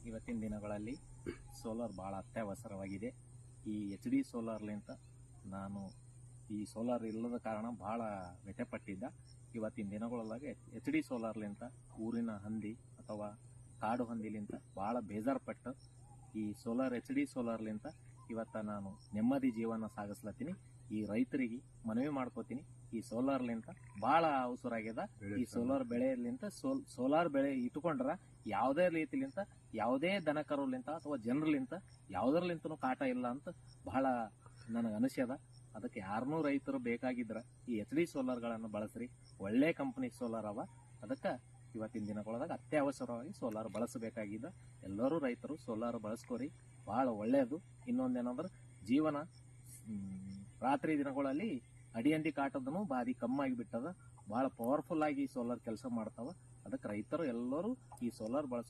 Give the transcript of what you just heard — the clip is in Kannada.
ಇವತ್ತಿನ ದಿನಗಳಲ್ಲಿ ಸೋಲಾರ್ ಭಾಳ ಅತ್ಯವಸರವಾಗಿದೆ. ಈ HD ಸೋಲಾರ್ಲಿಂತ ನಾನು ಈ ಸೋಲಾರ್ ಇಲ್ಲದ ಕಾರಣ ಭಾಳ ವ್ಯಥೆಪಟ್ಟಿದ್ದ. ಇವತ್ತಿನ ದಿನಗಳೊಳಗೆ HD ಸೋಲಾರ್ಲಿಂತ ಊರಿನ ಹಂದಿ ಅಥವಾ ಕಾಡು ಹಂದಿಲಿಂತ ಭಾಳ ಬೇಜಾರ್ಪಟ್ಟು ಈ ಸೋಲಾರ್ HD ಸೋಲಾರ್ಲಿಂತ ಇವತ್ತು ನಾನು ನೆಮ್ಮದಿ ಜೀವನ ಸಾಗಿಸ್ಲತ್ತೀನಿ. ಈ ರೈತರಿಗೆ ಮನವಿ ಮಾಡ್ಕೋತೀನಿ, ಈ ಸೋಲಾರ್ಲಿಂತ ಭಾಳ ಅವಸರ ಆಗ್ಯದ. ಈ ಸೋಲಾರ್ ಬೆಳೆಯಲಿಂತ ಸೋಲಾರ್ ಬೆಳೆ ಇಟ್ಕೊಂಡ್ರ ಯಾವುದೇ ರೀತಿಲಿಂತ ಯಾವುದೇ ದನಕರುಲಿಂತ ಅಥವಾ ಜನರಲಿಂತ ಯಾವುದರಲಿಂತನೂ ಕಾಟ ಇಲ್ಲ ಅಂತ ಬಹಳ ನನಗೆ ಅನಿಸ್ಯದ. ಅದಕ್ಕೆ ಯಾರನ್ನೂ ರೈತರು ಬೇಕಾಗಿದ್ರ ಈ HD ಸೋಲಾರ್ಗಳನ್ನು ಬಳಸ್ರಿ. ಒಳ್ಳೆ ಕಂಪನಿ ಸೋಲಾರ್ ಅವ. ಅದಕ್ಕೆ ಇವತ್ತಿನ ದಿನಗಳೊಳಗೆ ಅತ್ಯವಸರವಾಗಿ ಸೋಲಾರ್ ಬಳಸಬೇಕಾಗಿದ್ದ ಎಲ್ಲರೂ ರೈತರು ಸೋಲಾರ್ ಬಳಸ್ಕೋರಿ, ಭಾಳ ಒಳ್ಳೆಯದು. ಇನ್ನೊಂದೇನಂದ್ರೆ ಜೀವನ ರಾತ್ರಿ ದಿನಗಳಲ್ಲಿ ಅಡಿಯಂದಿ ಕಾಟದನು ಬಾರಿ ಕಮ್ಮಾಗಿ ಬಿಟ್ಟದ. ಭಾಳ ಪವರ್ಫುಲ್ ಆಗಿ ಸೋಲಾರ್ ಕೆಲಸ ಮಾಡ್ತಾವ. ಅದಕ್ಕೆ ರೈತರು ಎಲ್ಲರೂ ಈ ಸೋಲಾರ್ ಬಳಸ್ಕೊ